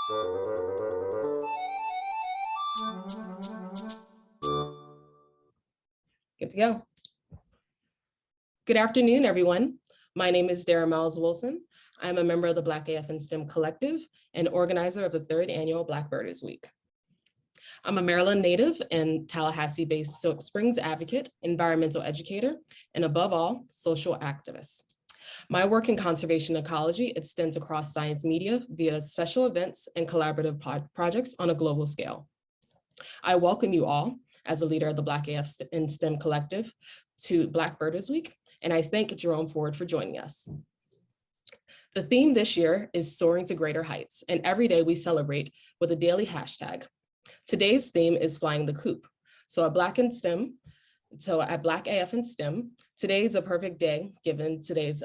Good to go. Good afternoon, everyone. My name is Jerome Wilson. I'm a member of the Black AF in STEM Collective and organizer of the 3rd annual Black Birders Week. I'm a Maryland native and Tallahassee-based Silk Springs advocate, environmental educator, and above all, social activist. My work in conservation ecology extends across science media via special events and collaborative projects on a global scale. I welcome you all as a leader of the Black AF in STEM Collective to Black Birders Week, and I thank Jerome Ford for joining us. The theme this year is soaring to greater heights, and every day we celebrate with a daily hashtag. Today's theme is flying the coop. So at Black AF in STEM, today is a perfect day given today's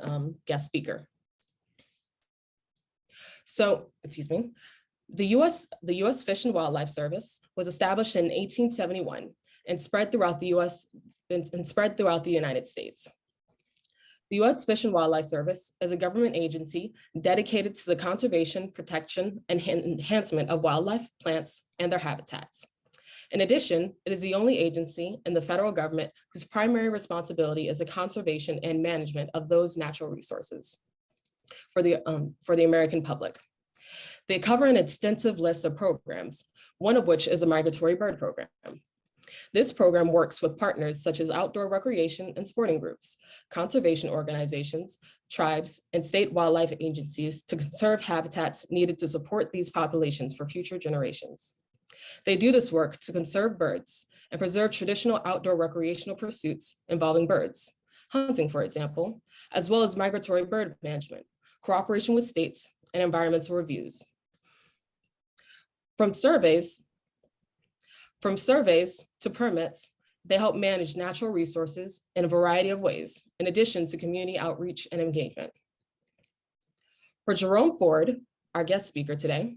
guest speaker. So, the U.S. Fish and Wildlife Service was established in 1871 and spread throughout the United States. The U.S. Fish and Wildlife Service is a government agency dedicated to the conservation, protection, and enhancement of wildlife, plants, and their habitats. In addition, it is the only agency in the federal government whose primary responsibility is the conservation and management of those natural resources for the American public. They cover an extensive list of programs, one of which is a migratory bird program. This program works with partners such as outdoor recreation and sporting groups, conservation organizations, tribes, and state wildlife agencies to conserve habitats needed to support these populations for future generations. They do this work to conserve birds and preserve traditional outdoor recreational pursuits involving birds, hunting, for example, as well as migratory bird management, cooperation with states, and environmental reviews. From surveys to permits, they help manage natural resources in a variety of ways, in addition to community outreach and engagement. For Jerome Ford, our guest speaker today,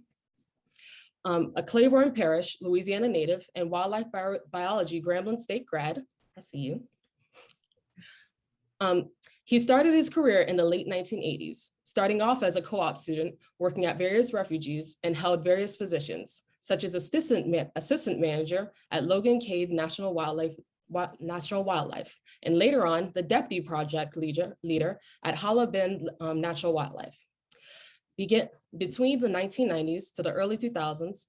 a Claiborne Parish, Louisiana native and wildlife biology Grambling State grad, I see you. He started his career in the late 1980s, starting off as a co-op student working at various refuges and held various positions, such as assistant manager at Logan Cave National Wildlife, and later on the deputy project leader at Hollow Bend Natural Wildlife. Between the 1990s to the early 2000s,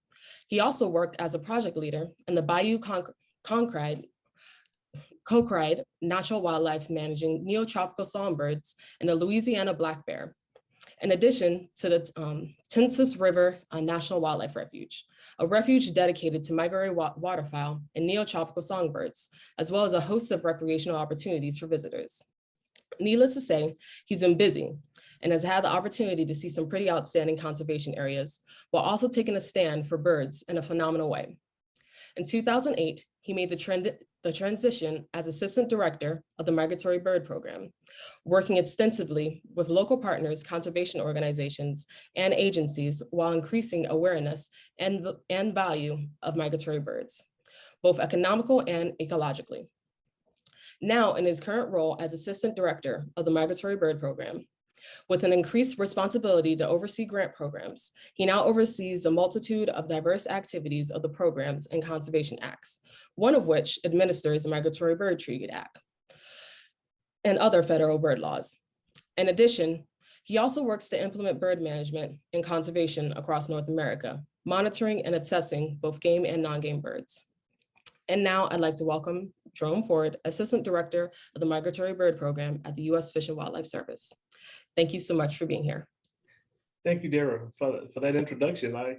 he also worked as a project leader in the Bayou Cocride Natural Wildlife managing neotropical songbirds and the Louisiana black bear, in addition to the Tensas River National Wildlife Refuge, a refuge dedicated to migratory waterfowl and neotropical songbirds, as well as a host of recreational opportunities for visitors. Needless to say, he's been busy and has had the opportunity to see some pretty outstanding conservation areas, while also taking a stand for birds in a phenomenal way. In 2008, he made the transition as assistant director of the Migratory Bird Program, working extensively with local partners, conservation organizations, and agencies while increasing awareness and value of migratory birds, both economical and ecologically. Now, in his current role as assistant director of the Migratory Bird Program, with an increased responsibility to oversee grant programs, he now oversees a multitude of diverse activities of the programs and conservation acts, one of which administers the Migratory Bird Treaty Act and other federal bird laws. In addition, he also works to implement bird management and conservation across North America, monitoring and assessing both game and non-game birds. And now I'd like to welcome Jerome Ford, Assistant Director of the Migratory Bird Program at the U.S. Fish and Wildlife Service. Thank you so much for being here. Thank you, Dara, for that introduction. I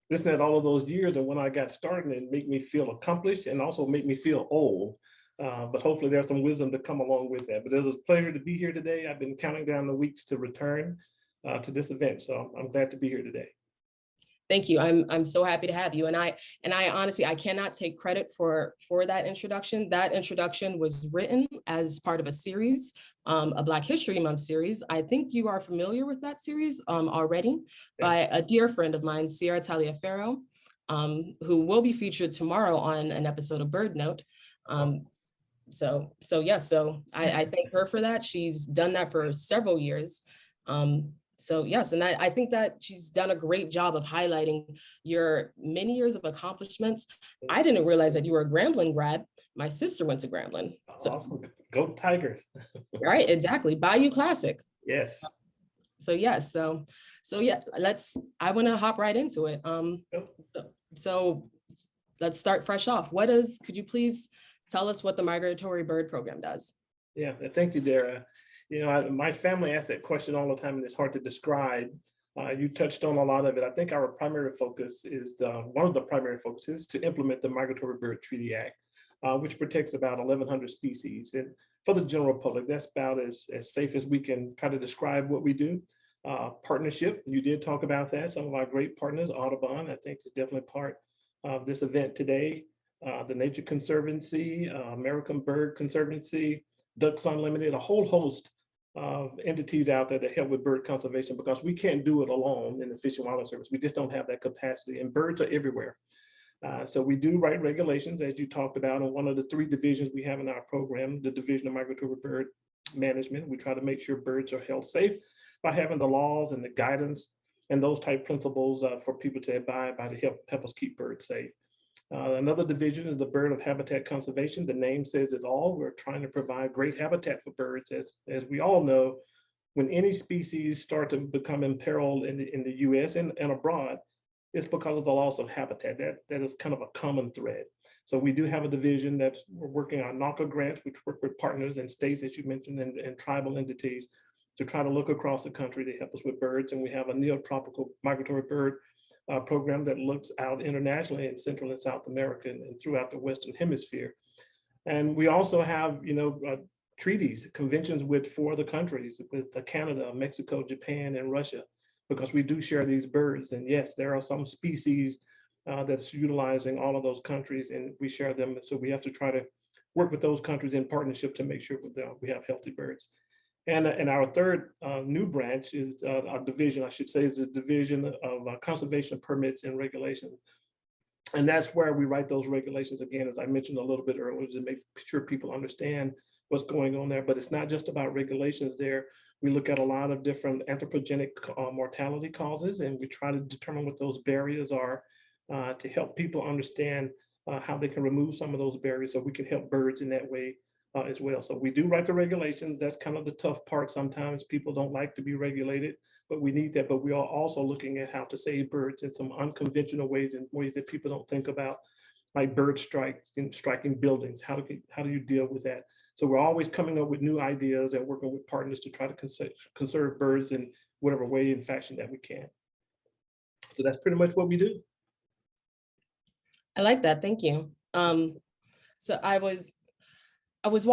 listened at all of those years, and when I got started, it made me feel accomplished and also make me feel old. But hopefully there's some wisdom to come along with that. But it was a pleasure to be here today. I've been counting down the weeks to return to this event, so I'm glad to be here today. Thank you. I'm so happy to have you. And I honestly, I cannot take credit for that introduction. That introduction was written as part of a series, a Black History Month series. I think you are familiar with that series already, by a dear friend of mine, Sierra Taliaferro, who will be featured tomorrow on an episode of Bird Note. So I thank her for that. She's done that for several years. So yes, and I think that she's done a great job of highlighting your many years of accomplishments. I didn't realize that you were a Grambling grad. My sister went to Grambling. So, Awesome. Go Tigers. right, exactly. Bayou Classic. Yes. So yes, so yeah, I want to hop right into it. Yep. So let's start fresh off. Could you please tell us what the Migratory Bird Program does? Yeah, thank you, Dara. My family asks that question all the time, and it's hard to describe. You touched on a lot of it. I think our primary focus is one of the primary focuses to implement the Migratory Bird Treaty Act, which protects about 1,100 species. And for the general public, that's about as safe as we can try to describe what we do. Partnership, you did talk about that. Some of our great partners, Audubon, I think is definitely part of this event today. The Nature Conservancy, American Bird Conservancy, Ducks Unlimited, a whole host of entities out there that help with bird conservation, because we can't do it alone in the Fish and Wildlife Service. We just don't have that capacity, and birds are everywhere. So we do write regulations, as you talked about, on one of the 3 divisions we have in our program, the Division of Migratory Bird Management. We try to make sure birds are held safe by having the laws and the guidance and those type principles for people to abide by to help us keep birds safe. Another division is the Bird of Habitat Conservation. The name says it all. We're trying to provide great habitat for birds. As we all know, when any species start to become imperiled in the US and abroad, it's because of the loss of habitat. That is kind of a common thread. So we do have a division that we're working on NACA grants, which work with partners in states, as you mentioned, and tribal entities to try to look across the country to help us with birds. And we have a neotropical migratory bird program that looks out internationally in Central and South America and throughout the Western Hemisphere. And we also have, treaties, conventions with 4 other countries, with Canada, Mexico, Japan, and Russia, because we do share these birds. And yes, there are some species that's utilizing all of those countries, and we share them. So we have to try to work with those countries in partnership to make sure we have healthy birds. And our third new branch is our division, I should say, is the Division of Conservation Permits and Regulations. And that's where we write those regulations, again, as I mentioned a little bit earlier, to make sure people understand what's going on there. But it's not just about regulations there. We look at a lot of different anthropogenic mortality causes, and we try to determine what those barriers are to help people understand how they can remove some of those barriers so we can help birds in that way as well. So we do write the regulations. That's kind of the tough part. Sometimes people don't like to be regulated, but we need that. But we are also looking at how to save birds in some unconventional ways, and ways that people don't think about, like bird strikes and striking buildings. How do you deal with that? So we're always coming up with new ideas and working with partners to try to conserve birds in whatever way and fashion that we can. So that's pretty much what we do. I like that. Thank you. So I was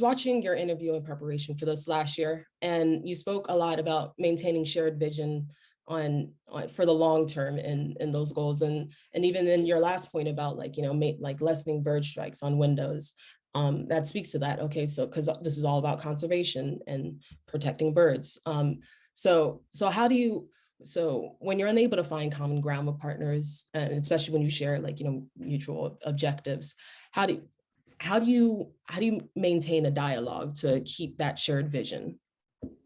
watching your interview in preparation for this last year, and you spoke a lot about maintaining shared vision on for the long term in those goals, and even in your last point about like lessening bird strikes on windows, that speaks to that. Okay, so because this is all about conservation and protecting birds. So when you're unable to find common ground with partners, and especially when you share mutual objectives, how do you maintain a dialogue to keep that shared vision?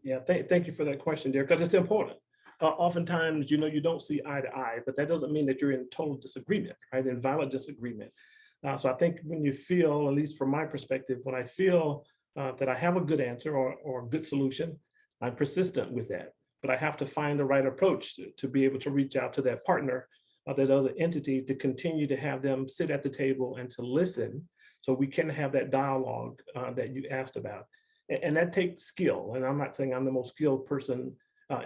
Yeah, thank you for that question, dear, because it's important. Oftentimes, you don't see eye to eye, but that doesn't mean that you're in total disagreement, right? In violent disagreement. So I think when you feel, at least from my perspective, when I feel that I have a good answer or a good solution, I'm persistent with that. But I have to find the right approach to be able to reach out to that partner, that other entity, to continue to have them sit at the table and to listen, so we can have that dialogue that you asked about. And that takes skill. And I'm not saying I'm the most skilled person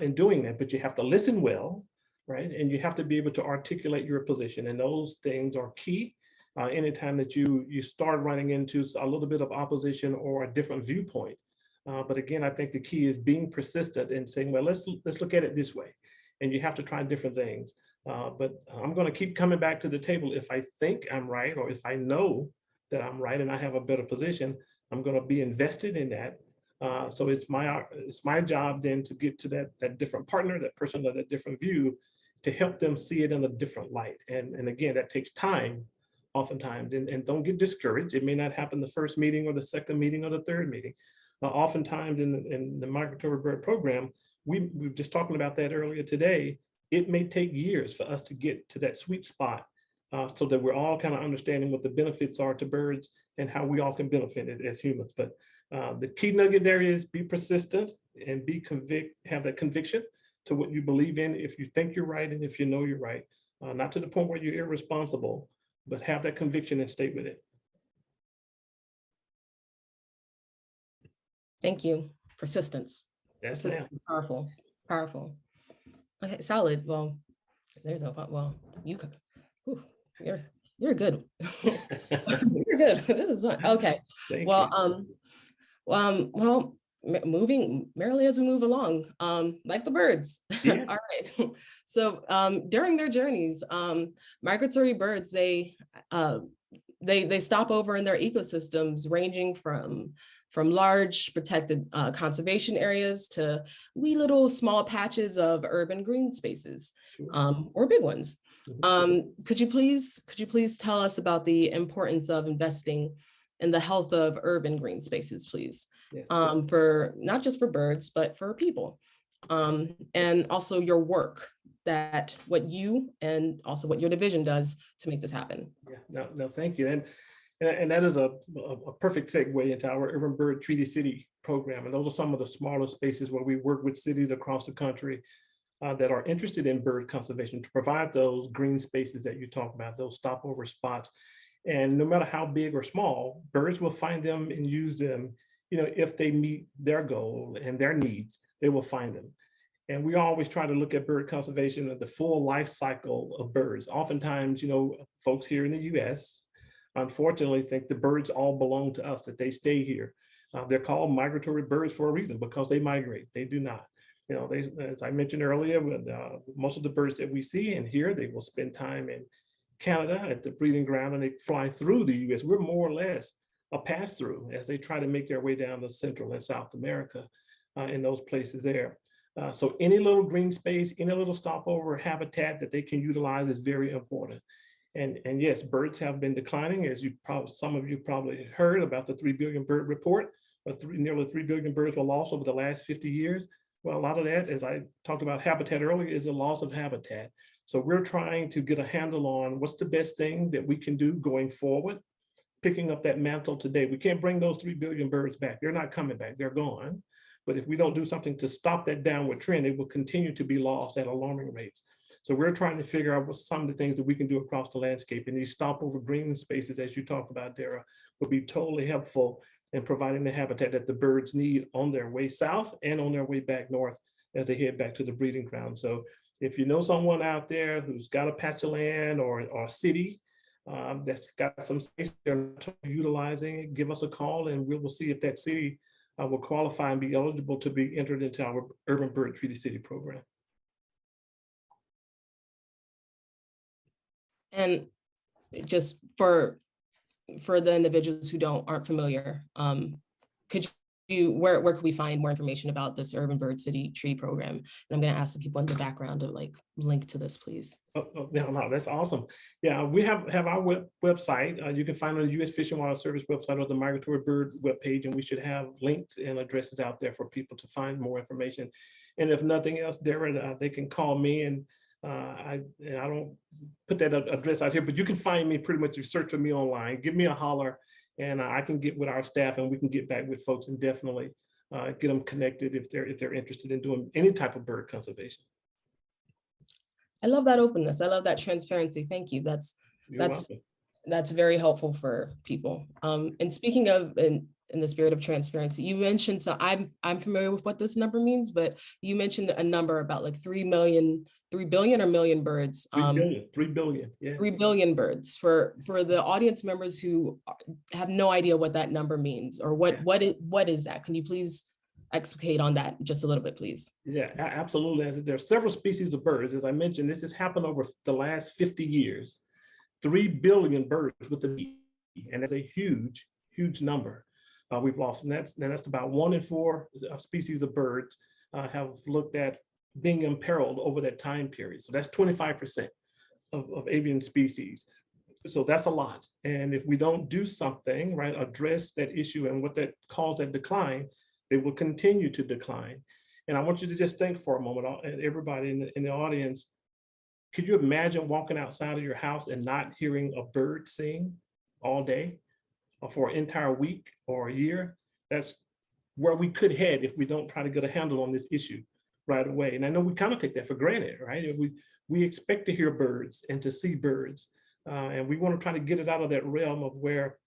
in doing that, but you have to listen well, right? And you have to be able to articulate your position. And those things are key. Anytime that you start running into a little bit of opposition or a different viewpoint. But again, I think the key is being persistent and saying, well, let's look at it this way. And you have to try different things. But I'm going to keep coming back to the table if I think I'm right, or if I know that I'm right and I have a better position. I'm going to be invested in that. So it's my job then to get to that different partner, that person with a different view, to help them see it in a different light. And again, that takes time oftentimes, and don't get discouraged. It may not happen the first meeting or the second meeting or the third meeting. Oftentimes in the migratory bird program, we were just talking about that earlier today. It may take years for us to get to that sweet spot so that we're all kind of understanding what the benefits are to birds and how we all can benefit it as humans. But the key nugget there is be persistent and have that conviction to what you believe in. If you think you're right and if you know you're right, not to the point where you're irresponsible, but have that conviction and stay with it. Thank you. Persistence. Yes, Persistence is powerful, powerful. Okay, solid. Well, there's no, well, you could, whew, you're good. You're good. This is fun. Okay. Well, well, moving merrily as we move along, like the birds. Yeah. All right. So during their journeys, migratory birds, they stop over in their ecosystems, ranging from large protected conservation areas to wee little small patches of urban green spaces, or big ones. Could you please tell us about the importance of investing in the health of urban green spaces, please? Yes. For not just for birds, but for people, and also your work, that what you and also what your division does to make this happen. Yeah, no, thank you. And that is a perfect segue into our Urban Bird Treaty City program. And those are some of the smaller spaces where we work with cities across the country that are interested in bird conservation to provide those green spaces that you talk about, those stopover spots. And no matter how big or small, birds will find them and use them. If they meet their goal and their needs, they will find them. And we always try to look at bird conservation at the full life cycle of birds. Oftentimes, folks here in the US, unfortunately, think the birds all belong to us, that they stay here. They're called migratory birds for a reason, because they migrate. They do not. As I mentioned earlier, most of the birds that we see and hear, they will spend time in Canada at the breeding ground, and they fly through the US. We're more or less a pass through as they try to make their way down to Central and South America in those places there. So any little green space, any little stopover habitat that they can utilize is very important. And yes, birds have been declining, as some of you probably heard about the 3 billion bird report, but nearly 3 billion birds were lost over the last 50 years. Well, a lot of that, as I talked about habitat earlier, is a loss of habitat. So we're trying to get a handle on what's the best thing that we can do going forward, picking up that mantle today. We can't bring those 3 billion birds back. They're not coming back, they're gone. But if we don't do something to stop that downward trend, it will continue to be lost at alarming rates. So we're trying to figure out what some of the things that we can do across the landscape. And these stopover green spaces, as you talked about, Dara, will be totally helpful in providing the habitat that the birds need on their way south and on their way back north as they head back to the breeding ground. So if you know someone out there who's got a patch of land or a city that's got some space they're not utilizing, give us a call and we will see if that city will qualify and be eligible to be entered into our Urban Bird Treaty City program. And just for the individuals who aren't familiar, could you, where could we find more information about this Urban Bird City Tree program? And I'm going to ask the people in the background to link to this, please. No, that's awesome. Yeah, we have our website. You can find it on the U.S. Fish and Wildlife Service website or the Migratory Bird webpage, and we should have links and addresses out there for people to find more information. And if nothing else, Dara, they can call me, and I don't put that address out here, but you can find me pretty much. You search for me online, give me a holler, and I can get with our staff and we can get back with folks and definitely get them connected if they're interested in doing any type of bird conservation. I love that openness. I love that transparency. Thank you. That's very helpful for people. And speaking of in the spirit of transparency, you mentioned, so I'm familiar with what this number means, but you mentioned a number about like 3 billion or million birds. 3 billion, yes. 3 billion birds. For the audience members who have no idea what that number means, or what is that? Can you please explicate on that just a little bit, please? Yeah, absolutely. There are several species of birds. As I mentioned, this has happened over the last 50 years. 3 billion birds with the B, and that's a huge, huge number we've lost. And that's about 1 in 4 species of birds have looked at being imperiled over that time period. So that's 25% of avian species. So that's a lot. And if we don't do something, right, address that issue and what that caused that decline, they will continue to decline. And I want you to just think for a moment, and everybody in the audience, could you imagine walking outside of your house and not hearing a bird sing all day or for an entire week or a year? That's where we could head if we don't try to get a handle on this issue right away. And I know we kind of take that for granted, right? We expect to hear birds and to see birds. And we want to try to get it out of that realm of where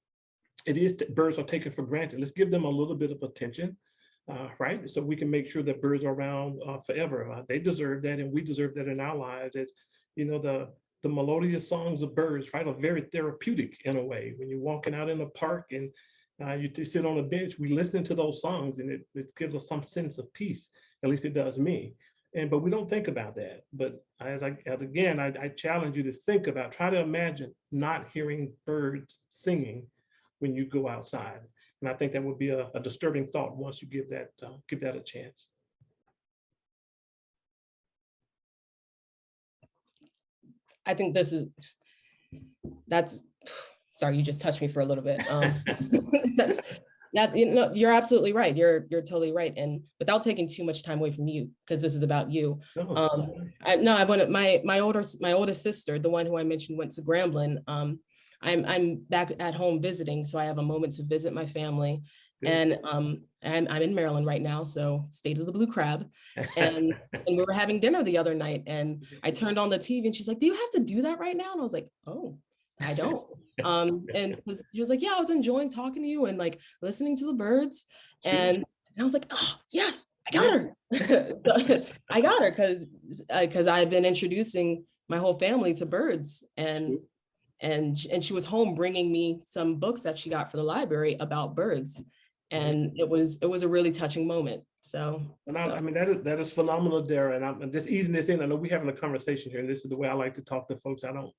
it is that birds are taken for granted. Let's give them a little bit of attention, right? So we can make sure that birds are around forever. They deserve that, and we deserve that in our lives. It's, you know, the melodious songs of birds, right, are very therapeutic in a way. When you're walking out in a park and you sit on a bench, we listening to those songs, and it gives us some sense of peace. At least it does me. But we don't think about that. But as again, I challenge you to think about, try to imagine not hearing birds singing when you go outside. And I think that would be a disturbing thought once you give that a chance. I think sorry, you just touched me for a little bit. That's you know, you're absolutely right. You're totally right. And without taking too much time away from you, because this is about you. I wanted my oldest sister, the one who I mentioned went to Grambling. I'm back at home visiting, so I have a moment to visit my family. Good. And I'm in Maryland right now, so state of the blue crab. And we were having dinner the other night, and I turned on the TV, and she's like, "Do you have to do that right now?" And I was like, "Oh, I don't." And she was like, "Yeah, I was enjoying talking to you and like listening to the birds." Sure. And I was like, "Oh, yes, I got her." I got her because I've been introducing my whole family to birds, and she was home bringing me some books that she got for the library about birds, and it was a really touching moment. So, I mean, that is phenomenal, Dara. And I'm just easing this in. I know we're having a conversation here, and this is the way I like to talk to folks. I don't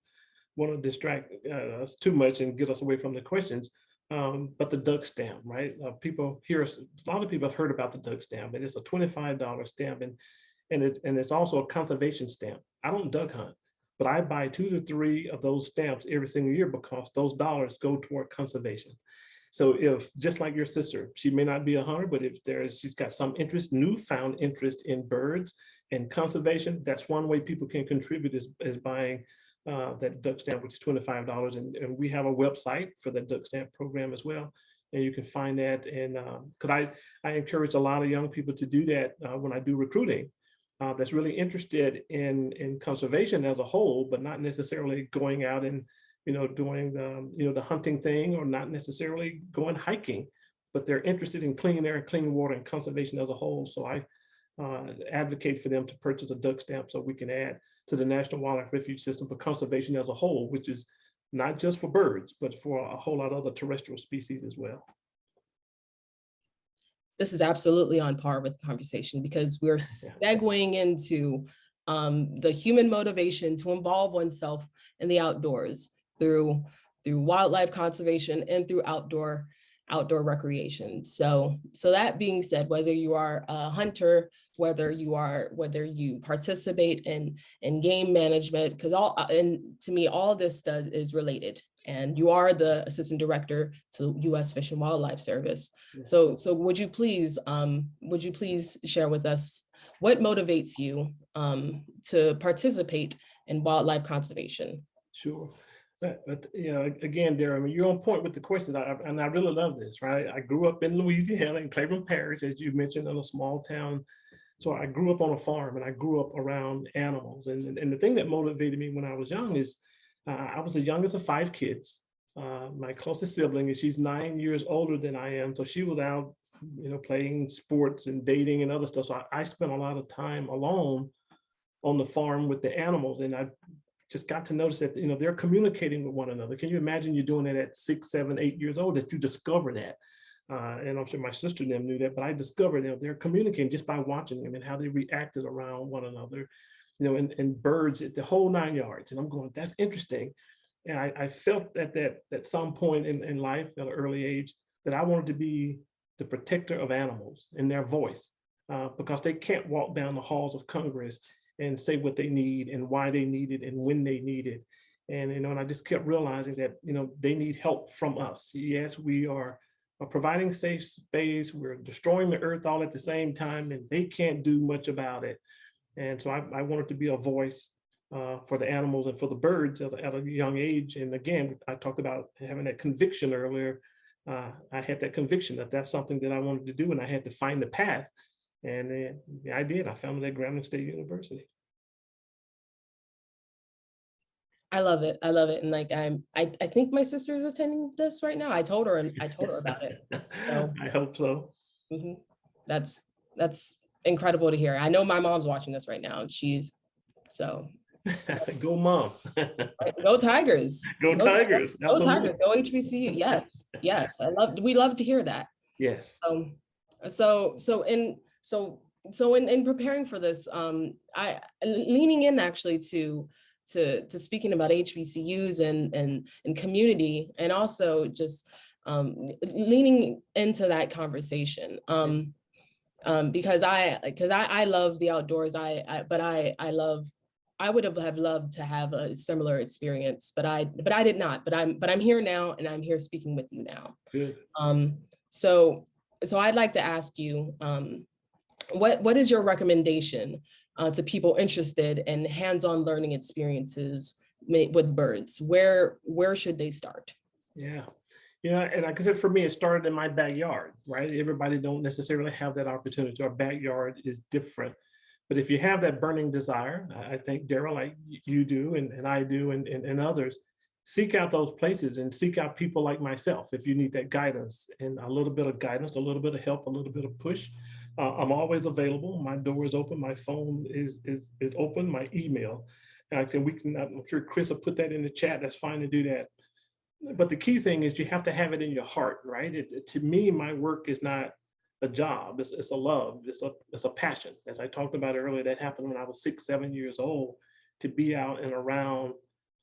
want to distract us too much and get us away from the questions. But the duck stamp, right? People hear us. A lot of people have heard about the duck stamp, and it's a $25 stamp, and it's also a conservation stamp. I don't duck hunt, but I buy 2 to 3 of those stamps every single year because those dollars go toward conservation. So if, just like your sister, she may not be a hunter, but if she's got some newfound interest in birds and conservation, that's one way people can contribute is buying that duck stamp, which is $25. And we have a website for the duck stamp program as well. And you can find that. And because I encourage a lot of young people to do that when I do recruiting. That's really interested in conservation as a whole, but not necessarily going out and, you know, doing the hunting thing, or not necessarily going hiking, but they're interested in clean air, clean water, and conservation as a whole. So I advocate for them to purchase a duck stamp so we can add to the National Wildlife Refuge System for conservation as a whole, which is not just for birds, but for a whole lot of other terrestrial species as well. This is absolutely on par with the conversation, because we're segueing into the human motivation to involve oneself in the outdoors through wildlife conservation and through outdoor recreation. So that being said, whether you are a hunter, whether you participate in game management, because to me, all this is related. And you are the assistant director to U.S. Fish and Wildlife Service. So would you please share with us what motivates you to participate in wildlife conservation? Sure. But you know, again, Dara, I mean, you're on point with the questions, and I really love this, right? I grew up in Louisiana, in Cleveland Parish, as you mentioned, in a small town. So I grew up on a farm, and I grew up around animals. And the thing that motivated me when I was young is I was the youngest of 5 kids. My closest sibling, and she's 9 years older than I am. So she was out, you know, playing sports and dating and other stuff. So I spent a lot of time alone on the farm with the animals, and I just got to notice that, you know, they're communicating with one another. Can you imagine you doing that at 6, 7, 8 years old, that you discover that? And I'm sure my sister and them knew that, but I discovered that they're communicating just by watching them and how they reacted around one another, you know, and birds, the whole 9 yards. And I'm going, that's interesting. And I felt that at some point in life, at an early age, that I wanted to be the protector of animals and their voice, because they can't walk down the halls of Congress and say what they need and why they need it and when they need it. And, you know, and I just kept realizing that, you know, they need help from us. Yes, we are providing safe space. We're destroying the earth all at the same time, and they can't do much about it. And so I wanted to be a voice for the animals and for the birds at a young age. And again, I talked about having that conviction earlier. I had that conviction that that's something that I wanted to do, and I had to find the path. And then I did. I found it at Grambling State University. I love it. I love it. And like I think my sister is attending this right now. I told her about it. So I hope so. mhm. That's incredible to hear. I know my mom's watching this right now. And she's so Go mom. right, go Tigers. Go Tigers. Go Absolutely. Tigers. Go HBCU. Yes. Yes. We love to hear that. Yes. So in preparing for this, I leaning in actually to speaking about HBCUs and community, and also just leaning into that conversation. Because I love the outdoors. I would have loved to have a similar experience, but I did not. But I'm here now, and I'm here speaking with you now. Good. So I'd like to ask you, what is your recommendation to people interested in hands-on learning experiences with birds? Where should they start? Yeah. Yeah, and like I said, for me, it started in my backyard, right? Everybody don't necessarily have that opportunity. Our backyard is different. But if you have that burning desire, I think, Daryl, like you do, and I do, and others, seek out those places and seek out people like myself if you need that guidance, and a little bit of guidance, a little bit of help, a little bit of push. I'm always available. My door is open. My phone is open. My email. And like I said, I'm sure Chris will put that in the chat. That's fine to do that. But the key thing is you have to have it in your heart, right? To me, my work is not a job. It's a love. It's a passion. As I talked about earlier, that happened when I was 6, 7 years old, to be out and around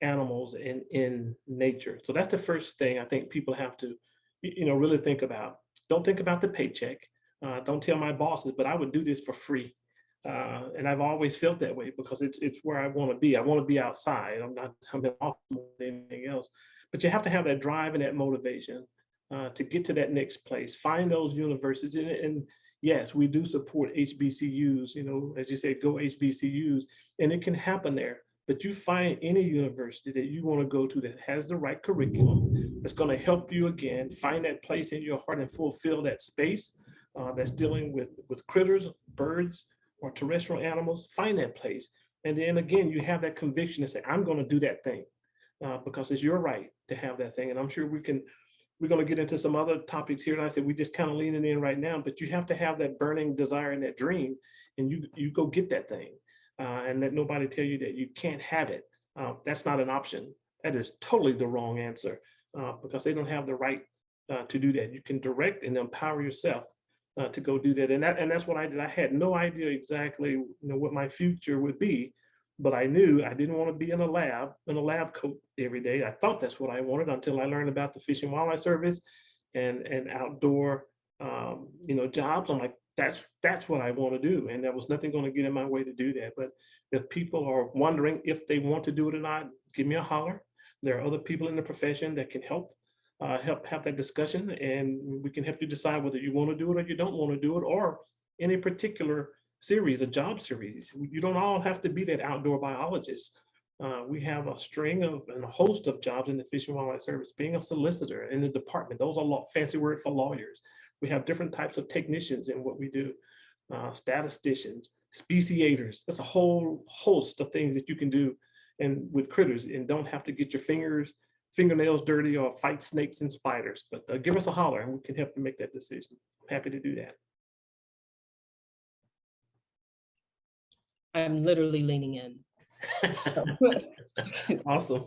animals in nature. So that's the first thing I think people have to, really think about. Don't think about the paycheck. Don't tell my bosses, but I would do this for free. And I've always felt that way because it's where I want to be. I want to be outside. I'm not off more than anything else. But you have to have that drive and that motivation to get to that next place. Find those universities. And yes, we do support HBCUs, as you said, go HBCUs, and it can happen there. But you find any university that you want to go to that has the right curriculum, that's going to help you again, find that place in your heart and fulfill that space that's dealing with critters, birds, or terrestrial animals. Find that place. And then again, you have that conviction to say, I'm going to do that thing. Because it's your right to have that thing. And I'm sure we're going to get into some other topics here. And I said, we just kind of leaning in right now, but you have to have that burning desire and that dream, and you go get that thing, and let nobody tell you that you can't have it. That's not an option. That is totally the wrong answer, because they don't have the right to do that. You can direct and empower yourself to go do that. And that's what I did. I had no idea exactly what my future would be. But I knew I didn't want to be in a lab coat every day. I thought that's what I wanted until I learned about the Fish and Wildlife Service and outdoor, jobs. I'm like, that's what I want to do. And there was nothing going to get in my way to do that. But if people are wondering if they want to do it or not, give me a holler. There are other people in the profession that can help have that discussion, and we can help you decide whether you want to do it or you don't want to do it, or any particular series, a job series. You don't all have to be that outdoor biologist. We have a string of and a host of jobs in the Fish and Wildlife Service. Being a solicitor in the department, those are fancy word for lawyers. We have different types of technicians in what we do, statisticians, speciators. That's a whole host of things that you can do and with critters, and don't have to get your fingernails dirty or fight snakes and spiders. But give us a holler and we can help you make that decision. I'm happy to do that. I'm literally leaning in. So. Awesome.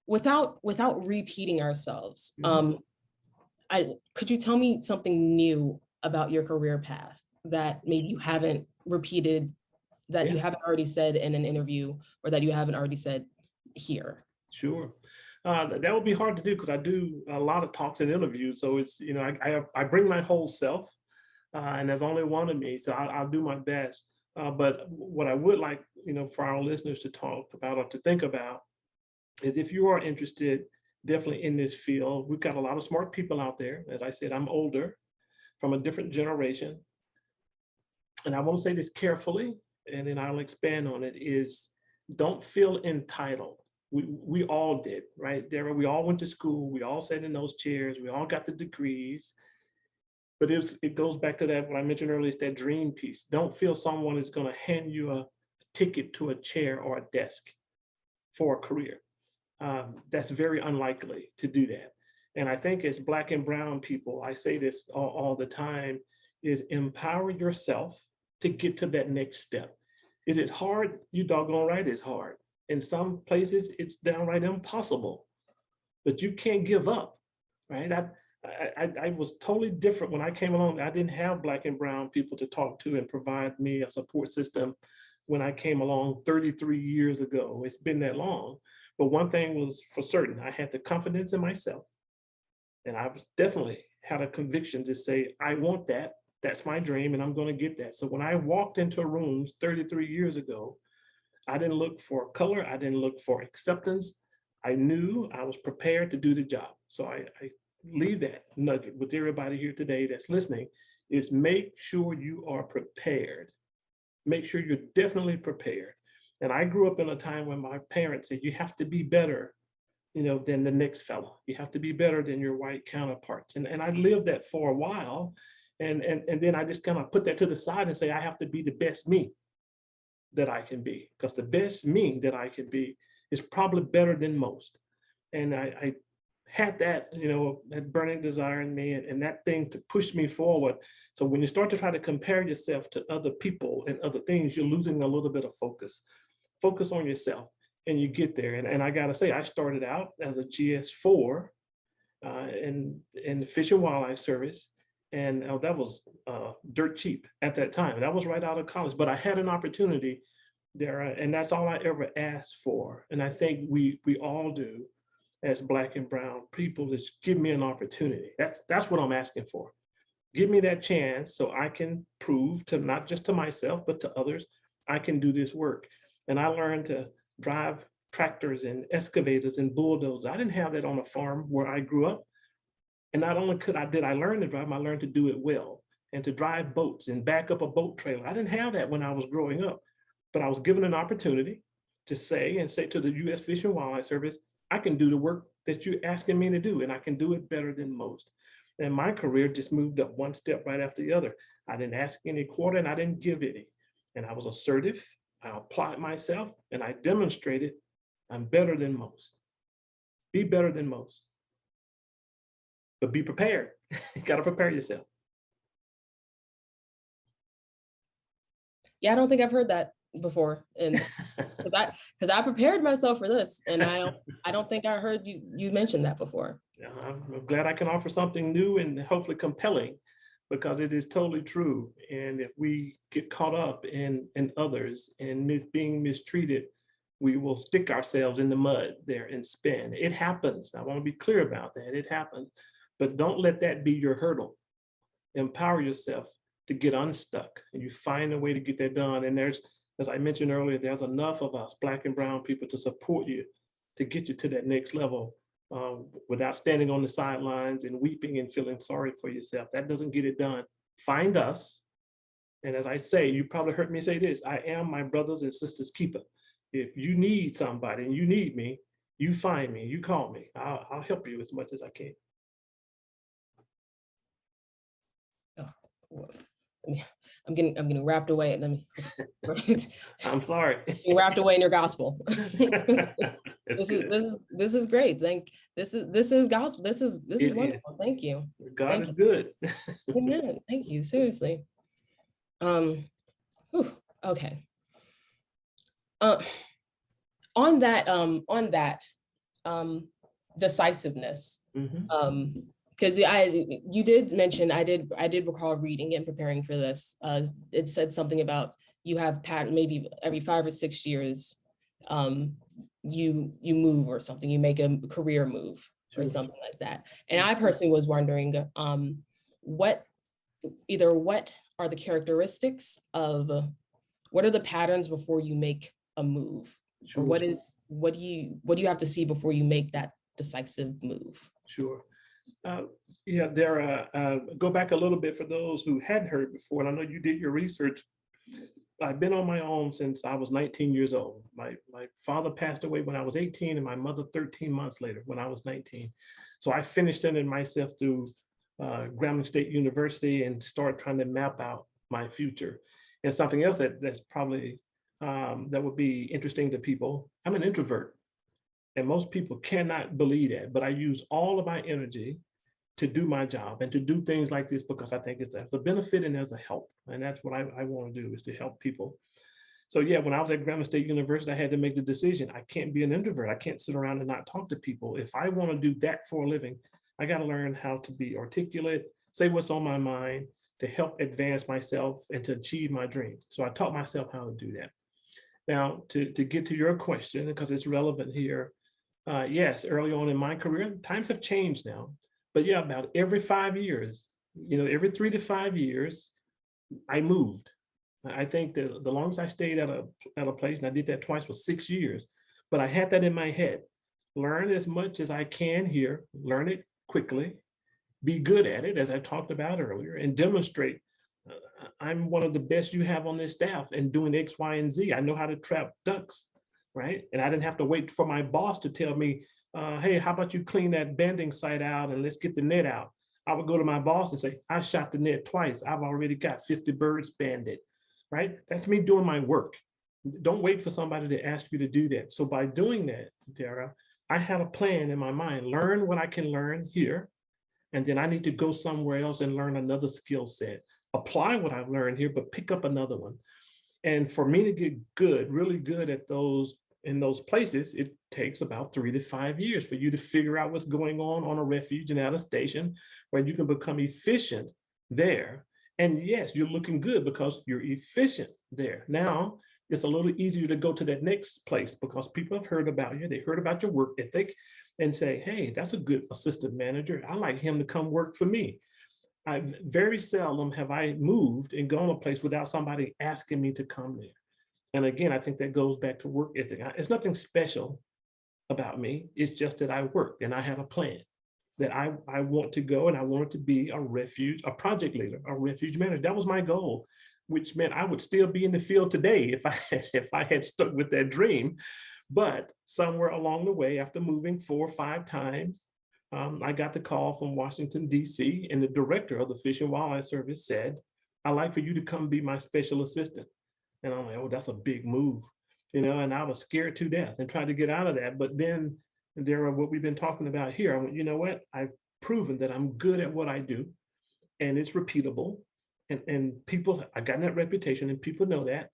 Without repeating ourselves, could you tell me something new about your career path that maybe you haven't repeated, that you haven't already said in an interview, or that you haven't already said here? Sure. That would be hard to do because I do a lot of talks and interviews. So it's, I bring my whole self. And there's only one of me, so I'll do my best. But what I would like, for our listeners to talk about or to think about is, if you are interested definitely in this field. We've got a lot of smart people out there. As I said, I'm older, from a different generation. And I want to say this carefully, and then I'll expand on it, is don't feel entitled. We all did, right? There, we all went to school, we all sat in those chairs, we all got the degrees. But it goes back to that, what I mentioned earlier, is that dream piece. Don't feel someone is going to hand you a ticket to a chair or a desk for a career. That's very unlikely to do that. And I think as Black and brown people, I say this all the time, is empower yourself to get to that next step. Is it hard? You doggone right it's hard. In some places, it's downright impossible, but you can't give up, right? I was totally different when I came along. I didn't have Black and brown people to talk to and provide me a support system when I came along 33 years ago. It's been that long. But one thing was for certain, I had the confidence in myself. And I was definitely had a conviction to say, I want that. That's my dream, and I'm going to get that. So when I walked into rooms 33 years ago, I didn't look for color. I didn't look for acceptance. I knew I was prepared to do the job. So I leave that nugget with everybody here today that's listening, is make sure you are prepared. Make sure you're definitely prepared. And I grew up in a time when my parents said, you have to be better, than the next fellow. You have to be better than your white counterparts. And I lived that for a while. And then I just kind of put that to the side and say, I have to be the best me that I can be, because the best me that I can be is probably better than most. And I had that, that burning desire in me, and that thing to push me forward. So when you start to try to compare yourself to other people and other things, you're losing a little bit of focus. Focus on yourself and you get there. And I gotta say, I started out as a GS4 in the Fish and Wildlife Service. And that was dirt cheap at that time. That was right out of college, but I had an opportunity there, and that's all I ever asked for. And I think we all do as Black and brown people, is give me an opportunity. That's what I'm asking for. Give me that chance so I can prove to not just to myself, but to others, I can do this work. And I learned to drive tractors and excavators and bulldozers. I didn't have that on a farm where I grew up. And not only did I learn to drive, I learned to do it well, and to drive boats and back up a boat trailer. I didn't have that when I was growing up, but I was given an opportunity to say to the U.S. Fish and Wildlife Service, I can do the work that you're asking me to do, and I can do it better than most. And my career just moved up one step right after the other. I didn't ask any quarter, and I didn't give any. And I was assertive. I applied myself, and I demonstrated I'm better than most. Be better than most. But be prepared. You got to prepare yourself. Yeah, I don't think I've heard that before, and because I prepared myself for this, and I don't think I heard you mention that before. Yeah, I'm glad I can offer something new and hopefully compelling, because it is totally true. And if we get caught up in others and being mistreated, we will stick ourselves in the mud there and spin. It happens. I want to be clear about that. It happens. But don't let that be your hurdle. Empower yourself to get unstuck, and you find a way to get that done. And there's, as I mentioned earlier, there's enough of us, Black and brown people, to support you to get you to that next level without standing on the sidelines and weeping and feeling sorry for yourself. That doesn't get it done. Find us. And as I say, you probably heard me say this, I am my brothers and sisters' keeper. If you need somebody and you need me, you find me, you call me. I'll help you as much as I can. I'm getting wrapped away. Let me. I'm sorry. You're wrapped away in your gospel. This is great. This is gospel. This is wonderful. Thank you. God is good. Amen. Thank you. Seriously. Okay. On that decisiveness. Mm-hmm. Because you did mention, I did recall reading and preparing for this. It said something about you have maybe every 5 or 6 years, you move or something, you make a career move or something like that. And I personally was wondering, what are the characteristics of, what are the patterns before you make a move? Or what do you have to see before you make that decisive move. Sure. Yeah, Dara, go back a little bit for those who hadn't heard before, and I know you did your research. I've been on my own since I was 19 years old. My father passed away when I was 18 and my mother 13 months later when I was 19. So I finished sending myself through Grambling State University and started trying to map out my future. And something else that's probably that would be interesting to people. I'm an introvert, and most people cannot believe that, but I use all of my energy to do my job and to do things like this because I think it's a benefit and there's a help. And that's what I want to do, is to help people. So yeah, when I was at Grambling State University, I had to make the decision. I can't be an introvert. I can't sit around and not talk to people. If I want to do that for a living, I got to learn how to be articulate, say what's on my mind, to help advance myself and to achieve my dream. So I taught myself how to do that. Now, to get to your question, because it's relevant here, yes, early on in my career, times have changed now. But yeah, about every 5 years, every 3 to 5 years, I moved. I think the longest I stayed at a place, and I did that twice, was 6 years. But I had that in my head. Learn as much as I can here, learn it quickly, be good at it, as I talked about earlier, and demonstrate I'm one of the best you have on this staff and doing X, Y, and Z. I know how to trap ducks, right? And I didn't have to wait for my boss to tell me, hey, how about you clean that banding site out and let's get the net out. I would go to my boss and say, I shot the net twice. I've already got 50 birds banded, right? That's me doing my work. Don't wait for somebody to ask you to do that. So by doing that, Dara, I had a plan in my mind. Learn what I can learn here, and then I need to go somewhere else and learn another skill set. Apply what I've learned here, but pick up another one. And for me to get good, really good at those, in those places, it takes about 3 to 5 years for you to figure out what's going on a refuge and at a station where you can become efficient there. And yes, you're looking good because you're efficient there. Now, it's a little easier to go to that next place because people have heard about you. They heard about your work ethic and say, hey, that's a good assistant manager. I like him to come work for me. Very seldom have I moved and gone a place without somebody asking me to come there. And again, I think that goes back to work ethic. It's nothing special about me. It's just that I work and I have a plan that I want to go, and I wanted to be a refuge, a project leader, a refuge manager. That was my goal, which meant I would still be in the field today if I had stuck with that dream. But somewhere along the way, after moving 4 or 5 times, I got the call from Washington, D.C., and the director of the Fish and Wildlife Service said, I'd like for you to come be my special assistant. And I'm like, oh, that's a big move, and I was scared to death and tried to get out of that. But then there are what we've been talking about here. I went, you know what? I've proven that I'm good at what I do, and it's repeatable. And people, I got that reputation, and people know that.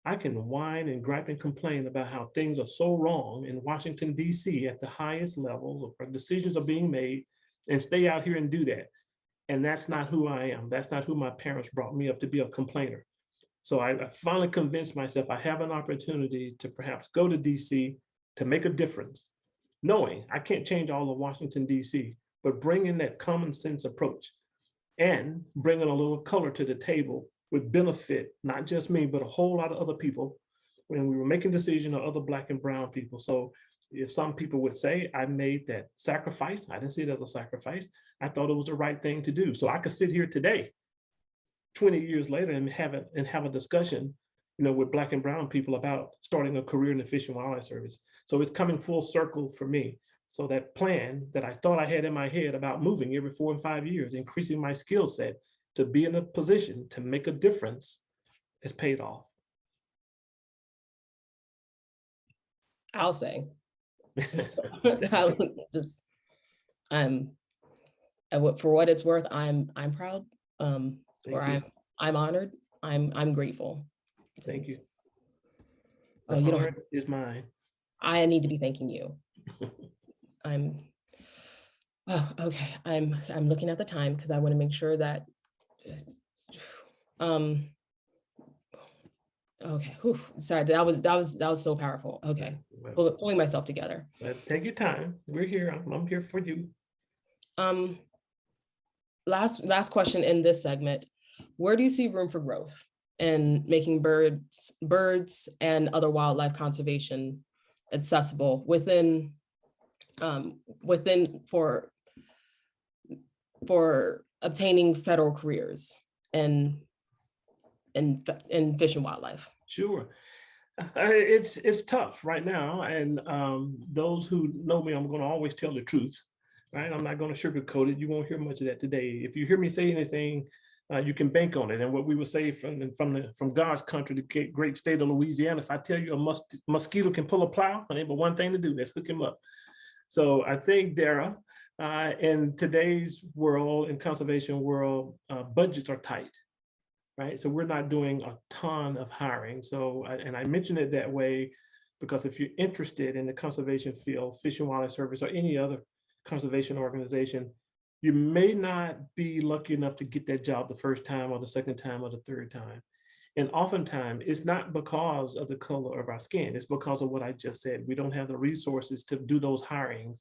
I can whine and gripe and complain about how things are so wrong in Washington, D.C. at the highest levels, or decisions are being made, and stay out here and do that. And that's not who I am. That's not who my parents brought me up to be, a complainer. So I finally convinced myself I have an opportunity to perhaps go to DC to make a difference, knowing I can't change all of Washington, DC, but bring in that common sense approach and bringing a little color to the table would benefit not just me, but a whole lot of other people when we were making decisions, of other Black and brown people. So if some people would say I made that sacrifice, I didn't see it as a sacrifice. I thought it was the right thing to do. So I could sit here today, 20 years later, and have a discussion, with Black and brown people about starting a career in the Fish and Wildlife Service. So it's coming full circle for me. So that plan that I thought I had in my head about moving every 4 and 5 years, increasing my skill set to be in a position to make a difference, has paid off. I'll say. For what it's worth, I'm proud, I'm honored, I'm grateful. Thank you. The honor is mine. I need to be thanking you. Okay. I'm looking at the time because I want to make sure that. Okay. Whew. Sorry, that was so powerful. Okay. Well, pulling myself together. Take your time. We're here. I'm here for you. Last question in this segment. Where do you see room for growth in making birds and other wildlife conservation accessible within within for obtaining federal careers in fish and wildlife? Sure. It's tough right now, and those who know me, I'm going to always tell the truth, right? I'm not going to sugarcoat it. You won't hear much of that today. If you hear me say anything, you can bank on it. And what we would say from God's country, the great state of Louisiana, if I tell you a mosquito can pull a plow, I but one thing to do, let's hook him up. So I think, Dara, in today's world, in conservation world, budgets are tight. Right. So we're not doing a ton of hiring. So, and I mention it that way because if you're interested in the conservation field, Fish and Wildlife Service, or any other conservation organization, you may not be lucky enough to get that job the first time or the second time or the third time. And oftentimes it's not because of the color of our skin. It's because of what I just said. We don't have the resources to do those hirings,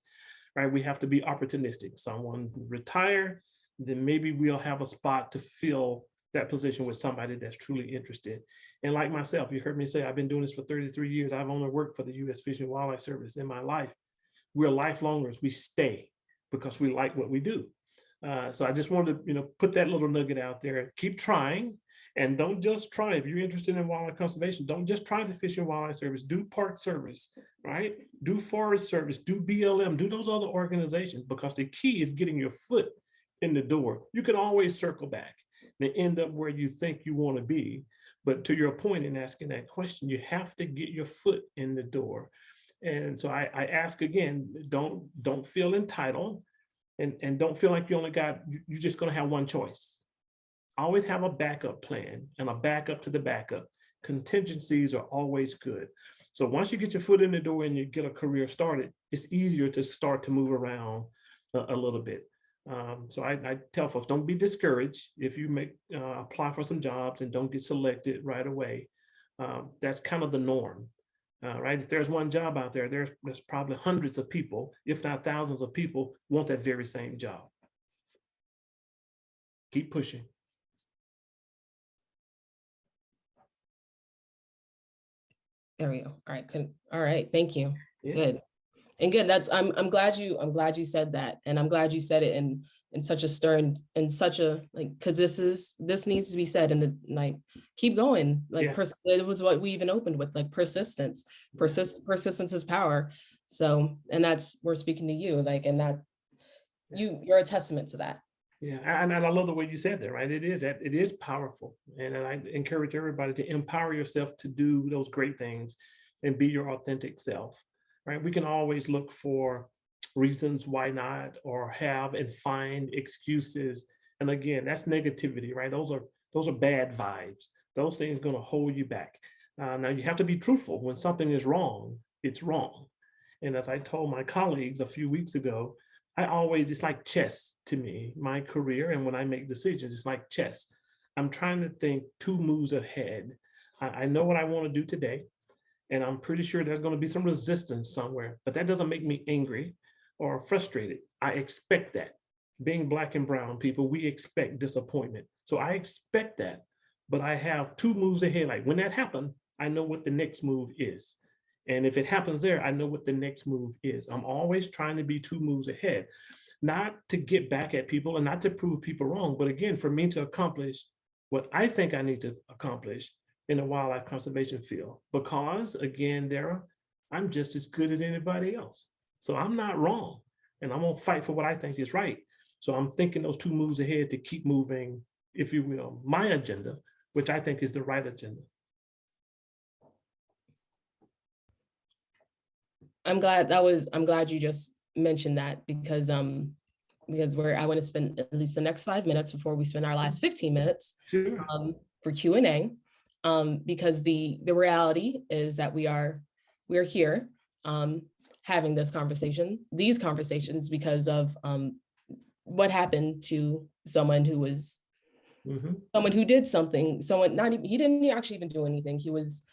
right? We have to be opportunistic. Someone retire, then maybe we'll have a spot to fill that position with somebody that's truly interested. And like myself, you heard me say, I've been doing this for 33 years. I've only worked for the U.S. Fish and Wildlife Service in my life. We're lifelongers. We stay because we like what we do. So I just wanted to, put that little nugget out there. Keep trying, and don't just try. If you're interested in wildlife conservation, don't just try the Fish and Wildlife Service. Do Park Service, right? Do Forest Service. Do BLM. Do those other organizations, because the key is getting your foot in the door. You can always circle back and end up where you think you want to be. But to your point in asking that question, you have to get your foot in the door. And so I ask again, don't feel entitled, and don't feel like you're just going to have one choice. Always have a backup plan and a backup to the backup. Contingencies are always good. So once you get your foot in the door and you get a career started, it's easier to start to move around a little bit. So I tell folks, don't be discouraged if you apply for some jobs and don't get selected right away. That's kind of the norm, right? If there's one job out there, there's probably hundreds of people, if not thousands of people, want that very same job. Keep pushing. There we go. All right. All right. Thank you. Yeah. Good. And good. I'm glad you said that. And I'm glad you said it in such a stern and such a, because this needs to be said, and keep going. It was what we even opened with, persistence. Persistence is power. So, and we're speaking to you, and that you're a testament to that. Yeah, and I love the way you said that, right? It is powerful. And I encourage everybody to empower yourself to do those great things and be your authentic self, right? We can always look for reasons why not, or have and find excuses. And again, that's negativity, right? Those are bad vibes. Those things are going to hold you back. Now you have to be truthful. When something is wrong, it's wrong. And as I told my colleagues a few weeks ago, it's like chess to me, my career. And when I make decisions, it's like chess. I'm trying to think 2 moves ahead. I know what I want to do today, and I'm pretty sure there's going to be some resistance somewhere, but that doesn't make me angry or frustrated. I expect that. Being Black and brown people, we expect disappointment. So I expect that, but I have 2 moves ahead. Like when that happens, I know what the next move is. And if it happens there, I know what the next move is. I'm always trying to be 2 moves ahead, not to get back at people and not to prove people wrong, but again, for me to accomplish what I think I need to accomplish in the wildlife conservation field. Because again, Dara, I'm just as good as anybody else. So I'm not wrong, and I'm gonna fight for what I think is right. So I'm thinking those 2 moves ahead to keep moving, if you will, my agenda, which I think is the right agenda. I'm glad you just mentioned that, because I want to spend at least the next 5 minutes before we spend our last 15 minutes for Q&A, because the reality is that we're here having these conversations because of what happened to someone who was someone who did something. He didn't actually even do anything. He was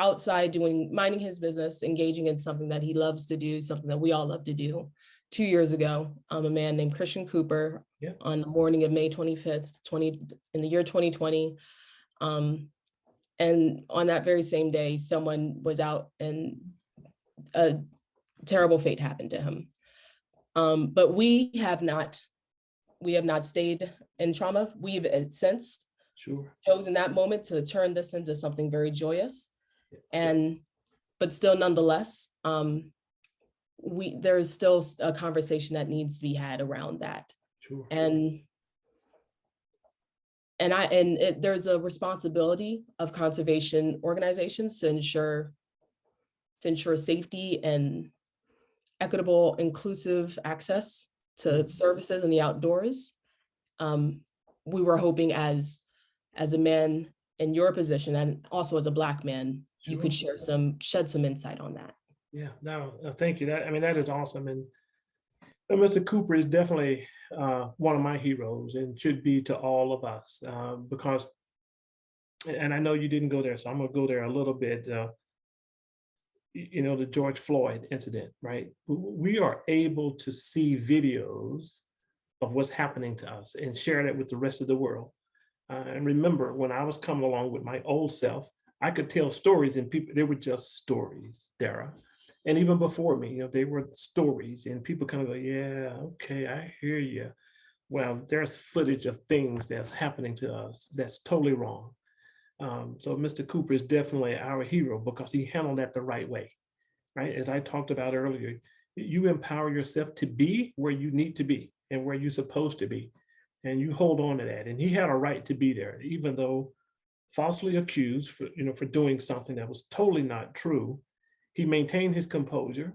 outside minding his business, engaging in something that he loves to do, something that we all love to do. 2 years ago, a man named Christian Cooper, on the morning of May 25th, in the year 2020. And on that very same day, someone was out and a terrible fate happened to him. But we have not stayed in trauma. We've since Sure. chosen that moment to turn this into something very joyous. Yeah. But still, nonetheless, there is still a conversation that needs to be had around that. Sure. There's a responsibility of conservation organizations to ensure safety and equitable, inclusive access to services in the outdoors. We were hoping as a man in your position and also as a Black man, you could shed some insight on that. Yeah, no, thank you. That is awesome. And Mr. Cooper is definitely one of my heroes and should be to all of us because, and I know you didn't go there, so I'm gonna go there a little bit. The George Floyd incident, right? We are able to see videos of what's happening to us and share that with the rest of the world. And remember, when I was coming along with my old self, I could tell stories and people, they were just stories, Dara. And even before me, they were stories and people kind of go, yeah, okay, I hear you. Well, there's footage of things that's happening to us that's totally wrong. So Mr. Cooper is definitely our hero because he handled that the right way, right? As I talked about earlier, you empower yourself to be where you need to be and where you're supposed to be. And you hold on to that. And he had a right to be there, even though falsely accused for doing something that was totally not true. He maintained his composure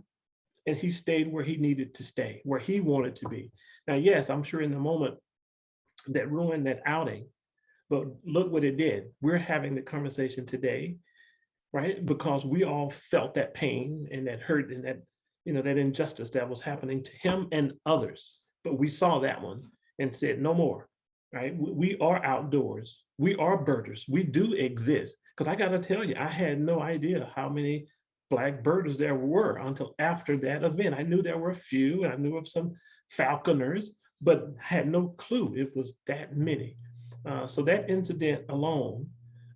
and he stayed where he needed to stay, where he wanted to be. Now, yes, I'm sure in the moment that ruined that outing, but look what it did. We're having the conversation today, right? Because we all felt that pain and that hurt and that injustice that was happening to him and others. But we saw that one and said, no more, right? We are outdoors. We are birders. We do exist. Because I got to tell you, I had no idea how many Black birders there were until after that event. I knew there were a few, and I knew of some falconers, but had no clue it was that many. So that incident alone,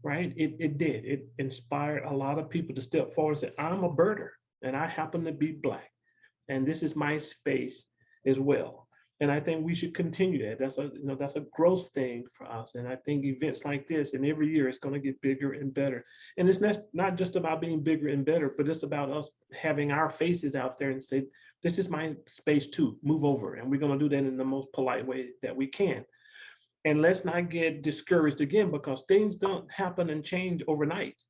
right, it inspired a lot of people to step forward and say, I'm a birder and I happen to be Black. And this is my space as well. And I think we should continue that. That's a growth thing for us. And I think events like this, and every year it's going to get bigger and better. And it's not just about being bigger and better, but it's about us having our faces out there and say, this is my space too, move over. And we're going to do that in the most polite way that we can. And let's not get discouraged again, because things don't happen and change overnight.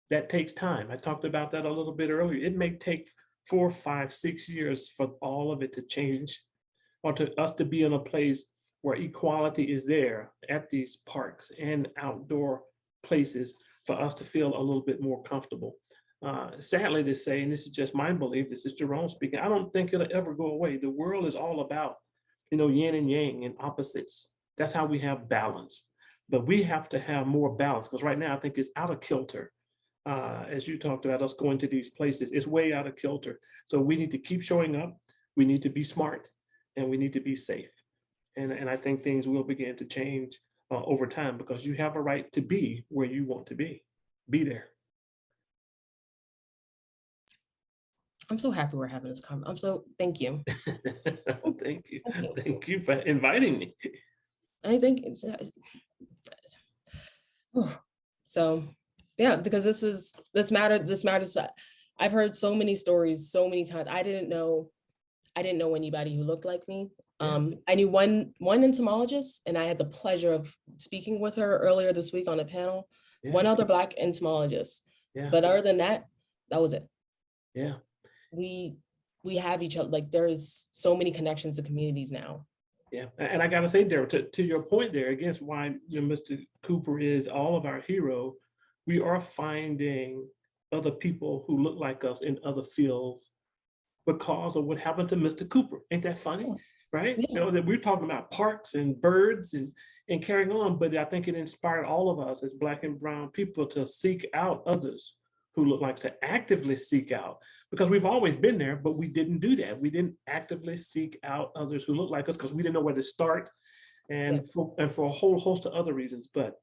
That takes time. I talked about that a little bit earlier. It may take 4, 5, 6 years for all of it to change, or to us to be in a place where equality is there at these parks and outdoor places for us to feel a little bit more comfortable. Sadly to say, and this is just my belief, this is Jerome speaking, I don't think it'll ever go away. The world is all about, yin and yang and opposites. That's how we have balance. But we have to have more balance, because right now I think it's out of kilter. As you talked about us going to these places, it's way out of kilter. So we need to keep showing up. We need to be smart and we need to be safe. And I think things will begin to change over time, because you have a right to be where you want to be. Be there. I'm so happy we're having this conversation. Thank you. Thank you. Thank you for inviting me. I think so. Yeah, because this matters. I've heard so many stories so many times. I didn't know anybody who looked like me. I knew one entomologist, and I had the pleasure of speaking with her earlier this week on a panel. Yeah. One other Black entomologist. Yeah. But other than that, that was it. Yeah. We have each other. Like, there's so many connections to communities now. Yeah, and I gotta say, Darryl, to your point there, against why Mr. Cooper is all of our hero, we are finding other people who look like us in other fields because of what happened to Mr. Cooper. Ain't that funny? Right? Yeah. That we're talking about parks and birds and carrying on, but I think it inspired all of us as Black and brown people to seek out others who look like, to actively seek out, because we've always been there, but we didn't do that. We didn't actively seek out others who look like us because we didn't know where to start, and for a whole host of other reasons. But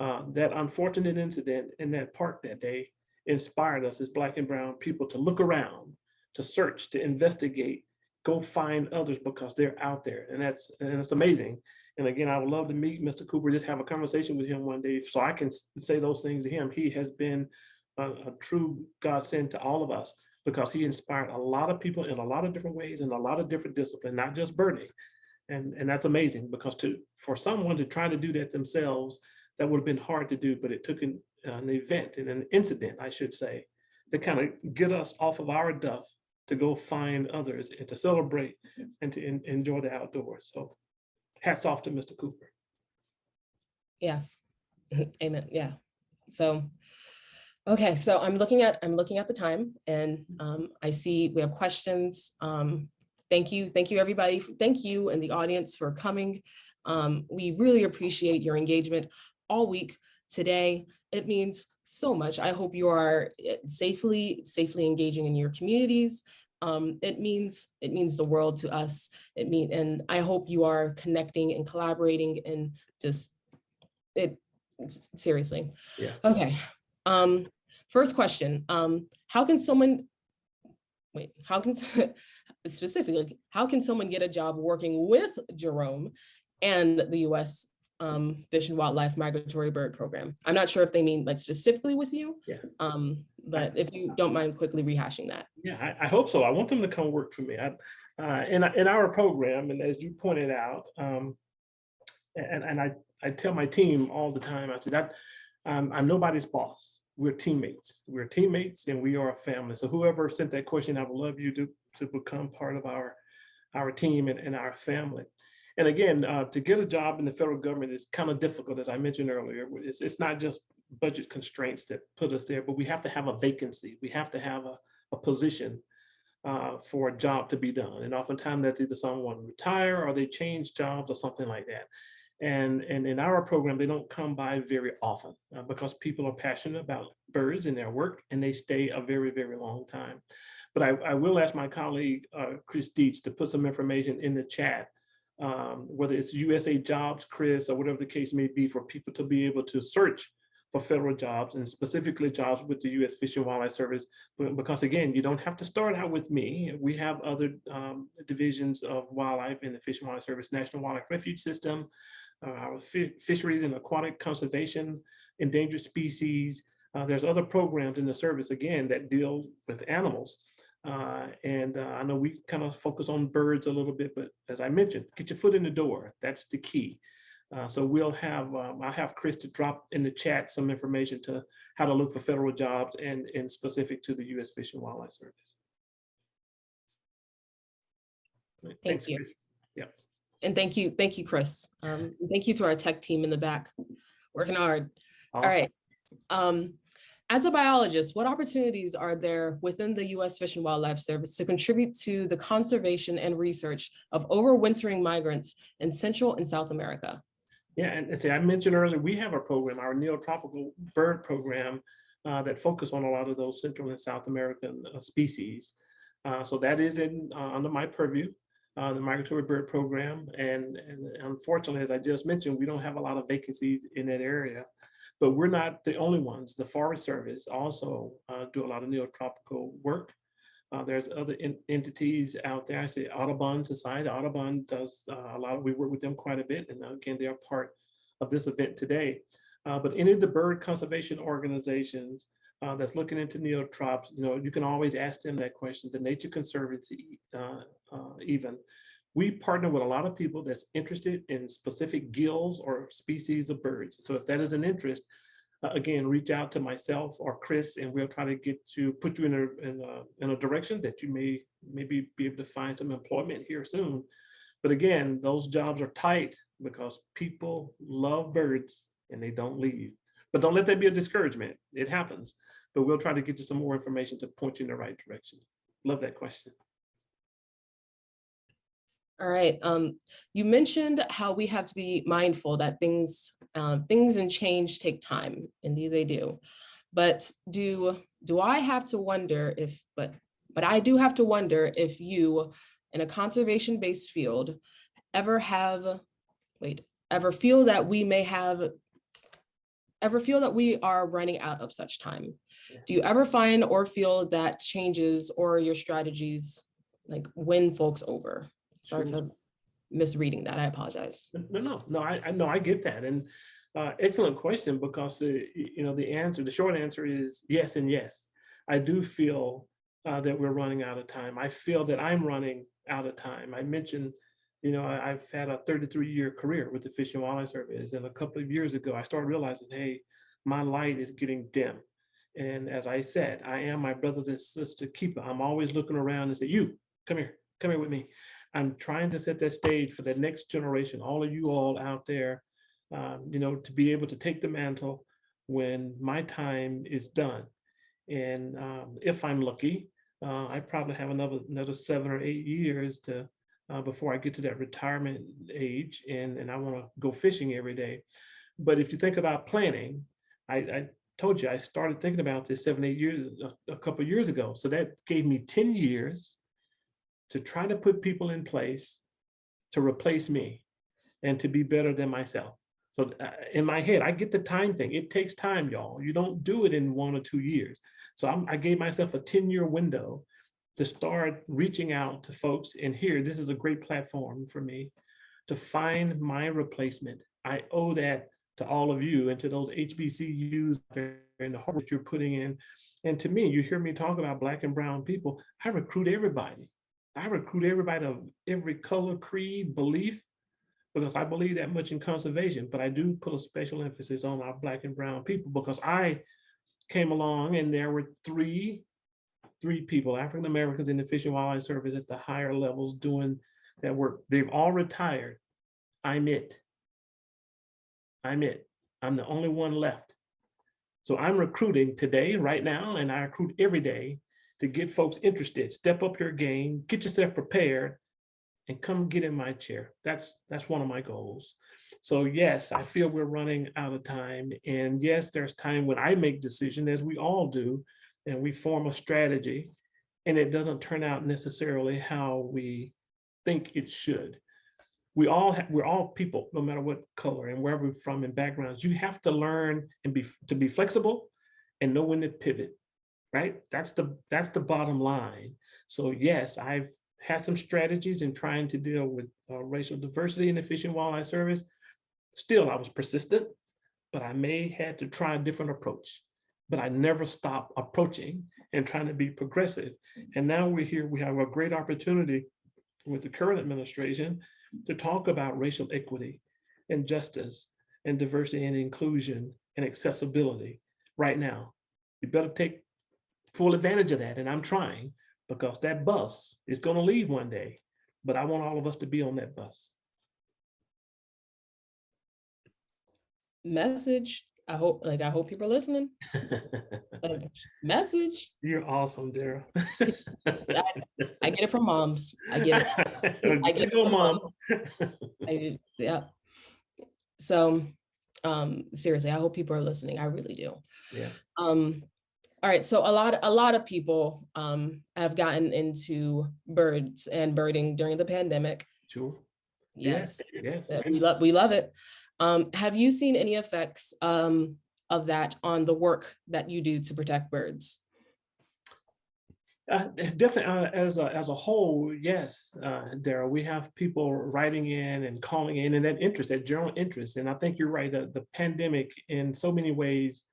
that unfortunate incident in that park that day inspired us as Black and brown people to look around, to search, to investigate, go find others because they're out there, and it's amazing. And again, I would love to meet Mr. Cooper, just have a conversation with him one day so I can say those things to him. He has been a true godsend to all of us because he inspired a lot of people in a lot of different ways, in a lot of different disciplines, not just birding. And that's amazing because for someone to try to do that themselves, that would have been hard to do, but it took an event and an incident, I should say, to kind of get us off of our duff to go find others and to celebrate and to enjoy the outdoors. So hats off to Mr. Cooper. Yes. Amen. Yeah. So, okay. So I'm looking at the time, and I see we have questions. Thank you, everybody. Thank you and the audience for coming. We really appreciate your engagement all week today. It means so much. I hope you are safely engaging in your communities. It means the world to us. And I hope you are connecting and collaborating and just seriously. Yeah. Okay. First question. How can someone get a job working with Jerome and the U.S. Fish and Wildlife Migratory Bird Program? I'm not sure if they mean like specifically with you, but if you don't mind quickly rehashing that. Yeah, I hope so. I want them to come work for me. In our program, and as you pointed out, and I tell my team all the time, I said, I'm nobody's boss. We're teammates. We're teammates and we are a family. So whoever sent that question, I would love you to become part of our team and our family. And again, to get a job in the federal government is kind of difficult, as I mentioned earlier. It's not just budget constraints that put us there, but we have to have a vacancy. We have to have a position for a job to be done. And oftentimes that's either someone retire or they change jobs or something like that. And in our program, they don't come by very often because people are passionate about birds in their work and they stay a very, very long time. But I will ask my colleague, Chris Dietz, to put some information in the chat, whether it's USA Jobs, Chris, or whatever the case may be, for people to be able to search for federal jobs and specifically jobs with the U.S. Fish and Wildlife Service. Because again, you don't have to start out with me. We have other divisions of wildlife in the Fish and Wildlife Service, National Wildlife Refuge System, our fisheries and aquatic conservation, endangered species. There's other programs in the service, again, that deal with animals. And I know we kind of focus on birds a little bit, but as I mentioned, get your foot in the door. That's the key. So I'll have Chris to drop in the chat some information to how to look for federal jobs and specific to the U.S. Fish and Wildlife Service. Thank you. Chris. Yeah. And thank you, Chris. Thank you to our tech team in the back, working hard. Awesome. All right. As a biologist, what opportunities are there within the U.S. Fish and Wildlife Service to contribute to the conservation and research of overwintering migrants in Central and South America? Yeah, and see, I mentioned earlier, we have a program, our neotropical bird program, that focus on a lot of those Central and South American species. So that is under my purview. The migratory bird program. And unfortunately, as I just mentioned, we don't have a lot of vacancies in that area, but we're not the only ones. The Forest Service also do a lot of neotropical work. There's other entities out there. I say Audubon Society. Audubon does a lot we work with them quite a bit. And again, they are part of this event today. But any of the bird conservation organizations that's looking into neotrops, you can always ask them that question. The Nature Conservancy, even. We partner with a lot of people that's interested in specific gills or species of birds. So if that is an interest, again, reach out to myself or Chris, and we'll try to put you in a direction that you may maybe be able to find some employment here soon. But again, those jobs are tight because people love birds and they don't leave. But don't let that be a discouragement. It happens. But we'll try to get you some more information to point you in the right direction. Love that question. All right. You mentioned how we have to be mindful that things and change take time. Indeed, they do. But do I have to wonder if? But I do have to wonder if you, in a conservation-based field, ever feel that we are running out of such time? Do you ever find or feel that changes or your strategies like win folks over. Sorry Sure. for misreading that. I apologize. No, I know, I get that. And excellent question, because the short answer is yes and yes. I do feel that we're running out of time. I feel that I'm running out of time. I mentioned, I've had a 33-year career with the Fish and Wildlife Service, and a couple of years ago, I started realizing, hey, my light is getting dim. And as I said, I am my brother's and sister keeper. I'm always looking around and say, you, come here with me. I'm trying to set that stage for the next generation, all of you all out there, to be able to take the mantle when my time is done. And if I'm lucky, I probably have another 7 or 8 years to before I get to that retirement age, and I want to go fishing every day. But if you think about planning, I told you I started thinking about this 7, 8 years, a couple of years ago. So that gave me 10 years to try to put people in place to replace me and to be better than myself. So in my head, I get the time thing. It takes time, y'all. You don't do it in 1 or 2 years. So I gave myself a 10-year window to start reaching out to folks. And here, this is a great platform for me to find my replacement. I owe that to all of you and to those HBCUs and the hard work you're putting in. And to me, you hear me talk about Black and brown people, I recruit everybody. I recruit everybody of every color, creed, belief, because I believe that much in conservation. But I do put a special emphasis on our Black and brown people, because I came along and there were three people, African Americans in the Fish and Wildlife Service at the higher levels doing that work. They've all retired. I'm it. I'm the only one left. So I'm recruiting today, right now, and I recruit every day to get folks interested. Step up your game, get yourself prepared, and come get in my chair. That's one of my goals. So yes, I feel we're running out of time. And yes, there's time when I make decisions, as we all do, and we form a strategy, and it doesn't turn out necessarily how we think it should. We're all people, no matter what color and wherever we're from and backgrounds. You have to learn and be flexible and know when to pivot, right? That's the bottom line. So yes, I've had some strategies in trying to deal with racial diversity in the Fish and Wildlife Service. Still, I was persistent, but I may have to try a different approach. But I never stop approaching and trying to be progressive. And now we're here, we have a great opportunity with the current administration to talk about racial equity and justice and diversity and inclusion and accessibility right now. You better take full advantage of that. And I'm trying, because that bus is going to leave one day, but I want all of us to be on that bus. Message. I hope people are listening. Message. You're awesome, Daryl. I get it from moms. I get it. I get it from mom. Yeah. So seriously, I hope people are listening. I really do. Yeah. All right. So a lot of people have gotten into birds and birding during the pandemic. Sure. Yes. Yes. We love it. Have you seen any effects of that on the work that you do to protect birds? Definitely, as a whole, yes, Daryl. We have people writing in and calling in, and that general interest. And I think you're right. The pandemic, in so many ways,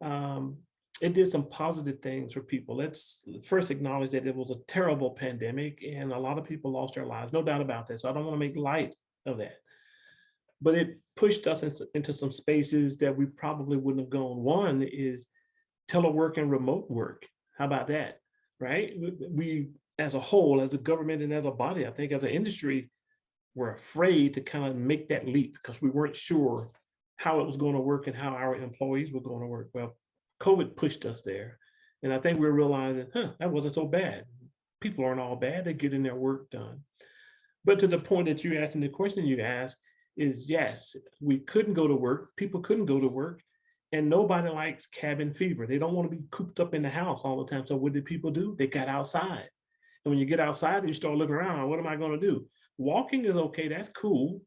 it did some positive things for people. Let's first acknowledge that it was a terrible pandemic, and a lot of people lost their lives. No doubt about that. So I don't want to make light of that. But it pushed us into some spaces that we probably wouldn't have gone. One is telework and remote work. How about that, right? We, as a whole, as a government and as a body, I think as an industry, were afraid to kind of make that leap because we weren't sure how it was going to work and how our employees were going to work. Well, COVID pushed us there. And I think we're realizing, that wasn't so bad. People aren't all bad. They're getting their work done. But to the point that you're asking, the question you asked, is yes, we couldn't go to work. People couldn't go to work, and nobody likes cabin fever. They don't want to be cooped up in the house all the time. So what did people do? They got outside. And when you get outside, you start looking around, what am I going to do? Walking is okay, that's cool,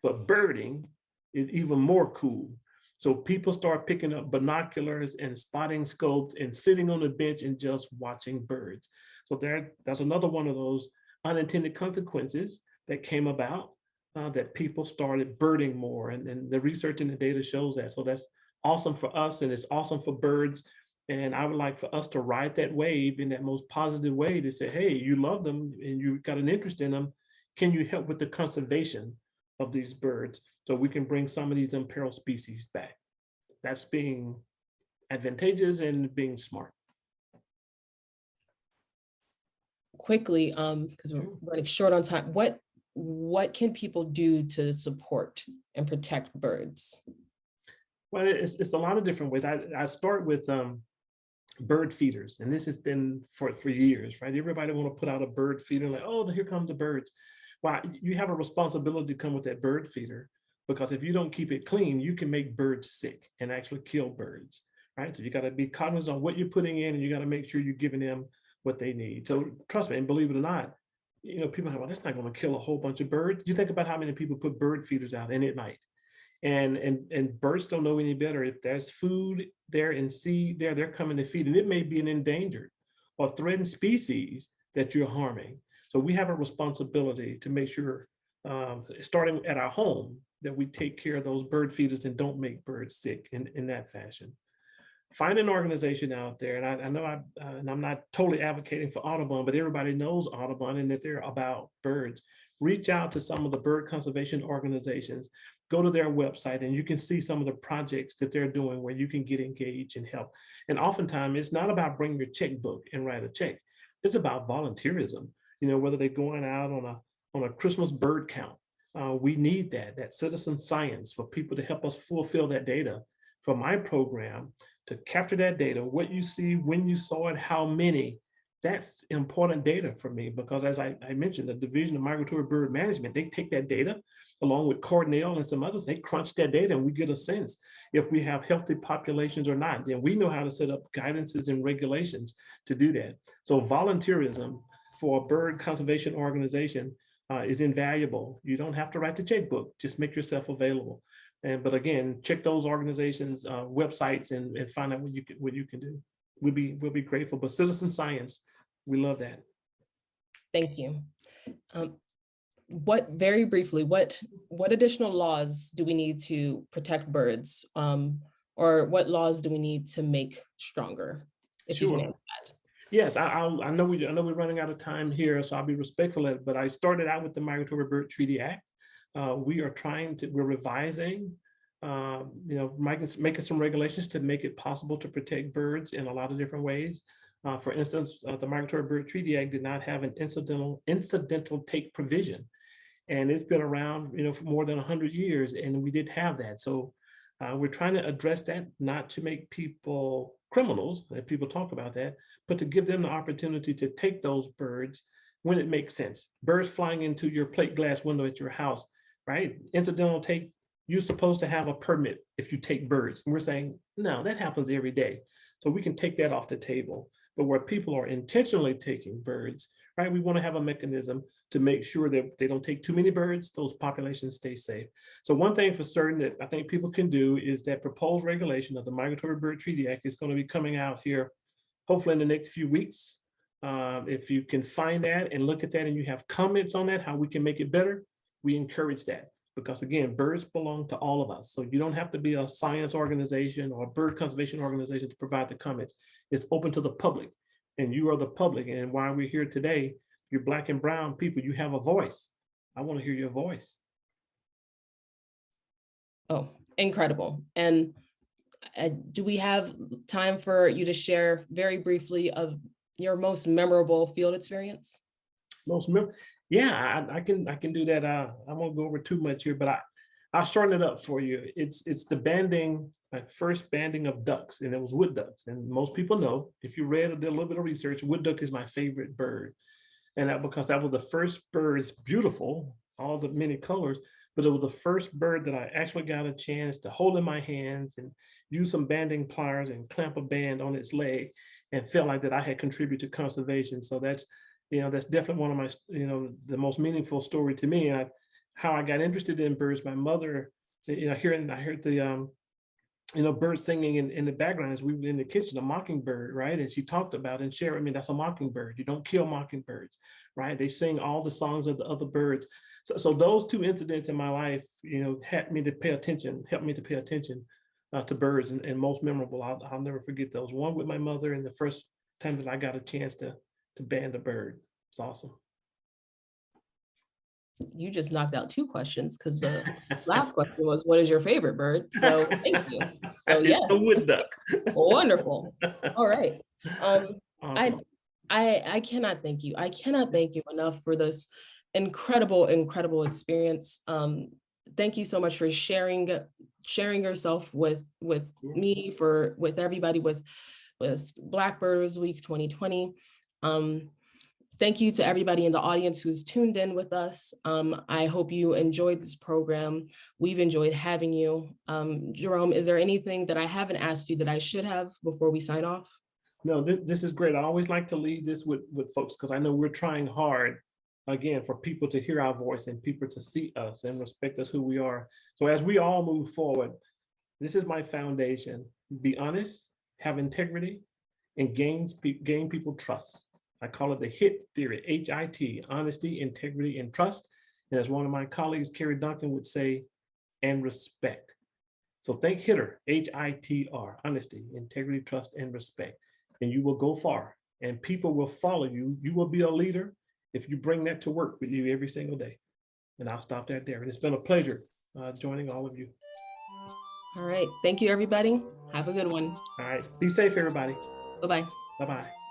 but birding is even more cool. So people start picking up binoculars and spotting scopes and sitting on the bench and just watching birds. So that's another one of those unintended consequences that came about, that people started birding more, and the research and the data shows that. So that's awesome for us, and it's awesome for birds. And I would like for us to ride that wave in that most positive way to say, hey, you love them and you got an interest in them. Can you help with the conservation of these birds so we can bring some of these imperiled species back? That's being advantageous and being smart. Quickly, because we're running short on time, what can people do to support and protect birds? Well, it's a lot of different ways. I start with bird feeders, and this has been for years, right? Everybody want to put out a bird feeder, like, oh, here comes the birds. Well, you have a responsibility to come with that bird feeder, because if you don't keep it clean, you can make birds sick and actually kill birds, right? So you got to be cognizant of what you're putting in, and you got to make sure you're giving them what they need. So trust me, and believe it or not, people have, well, that's not going to kill a whole bunch of birds. You think about how many people put bird feeders out in at night. And birds don't know any better. If there's food there and seed there, they're coming to feed, and it may be an endangered or threatened species that you're harming. So we have a responsibility to make sure, starting at our home, that we take care of those bird feeders and don't make birds sick in that fashion. Find an organization out there, and I know and I'm not totally advocating for Audubon, but everybody knows Audubon and that they're about birds. Reach out to some of the bird conservation organizations, go to their website, and you can see some of the projects that they're doing where you can get engaged and help. And oftentimes it's not about bringing your checkbook and write a check. It's about volunteerism, whether they're going out on a Christmas bird count. We need that citizen science for people to help us fulfill that data. For my program, to capture that data, what you see, when you saw it, how many, that's important data for me, because as I mentioned, the Division of Migratory Bird Management, they take that data along with Cornell and some others, they crunch that data, and we get a sense if we have healthy populations or not. Then we know how to set up guidances and regulations to do that. So volunteerism for a bird conservation organization is invaluable. You don't have to write the checkbook, just make yourself available. But again, check those organizations' websites and find out what you can do. We'll be grateful. But citizen science, we love that. Thank you. Very briefly, what additional laws do we need to protect birds, or what laws do we need to make stronger? If sure. You can answer that. Yes, I know we're running out of time here, so I'll be respectful of it. But I started out with the Migratory Bird Treaty Act. We're revising, making some regulations to make it possible to protect birds in a lot of different ways. For instance, the Migratory Bird Treaty Act did not have an incidental take provision, and it's been around, for more than 100 years, and we did have that. So we're trying to address that, not to make people criminals, if people talk about that, but to give them the opportunity to take those birds when it makes sense. Birds flying into your plate glass window at your house, right? Incidental take, you're supposed to have a permit if you take birds. And we're saying, no, that happens every day. So we can take that off the table. But where people are intentionally taking birds, right, we want to have a mechanism to make sure that they don't take too many birds, those populations stay safe. So one thing for certain that I think people can do is that proposed regulation of the Migratory Bird Treaty Act is going to be coming out here, hopefully in the next few weeks. If you can find that and look at that and you have comments on that, how we can make it better, we encourage that. Because again, birds belong to all of us. So you don't have to be a science organization or a bird conservation organization to provide the comments. It's open to the public, and you are the public. And while we're here today, you're Black and brown people, you have a voice. I want to hear your voice. Oh, incredible. And do we have time for you to share very briefly of your most memorable field experience? Yeah, I can do that. I won't go over too much here, but I'll shorten it up for you. It's the banding, my first banding of ducks, and it was wood ducks. And most people know, if you read or did a little bit of research, wood duck is my favorite bird. And because that was the first bird. It's beautiful, all the many colors, but it was the first bird that I actually got a chance to hold in my hands and use some banding pliers and clamp a band on its leg, and felt like that I had contributed to conservation. So that's definitely one of my, the most meaningful story to me. And how I got interested in birds. My mother, I heard the birds singing in the background as we were in the kitchen, a mockingbird, right? And she talked about and shared with me, that's a mockingbird. You don't kill mockingbirds, right? They sing all the songs of the other birds. So those two incidents in my life, helped me to pay attention to birds, and most memorable. I'll never forget those. One with my mother, and the first time that I got a chance to band a bird. It's awesome. You just knocked out 2 questions, because the last question was, what is your favorite bird? So thank you. So It's yeah, the wood duck. wonderful. All right. Awesome. I cannot thank you. I cannot thank you enough for this incredible experience. Thank you so much for sharing yourself with me, with everybody, with Blackbirders Week 2020. Thank you to everybody in the audience who's tuned in with us. I hope you enjoyed this program. We've enjoyed having you. Jerome, is there anything that I haven't asked you that I should have before we sign off? No, this is great. I always like to lead this with folks, because I know we're trying hard, again, for people to hear our voice and people to see us and respect us who we are. So as we all move forward, this is my foundation. Be honest, have integrity, and gain people trust. I call it the HIT theory, HIT, honesty, integrity, and trust. And as one of my colleagues, Carrie Duncan, would say, and respect. So think HITR, HITR, honesty, integrity, trust, and respect. And you will go far, and people will follow you. You will be a leader if you bring that to work with you every single day. And I'll stop that there. And it's been a pleasure joining all of you. All right. Thank you, everybody. Have a good one. All right. Be safe, everybody. Bye-bye. Bye-bye.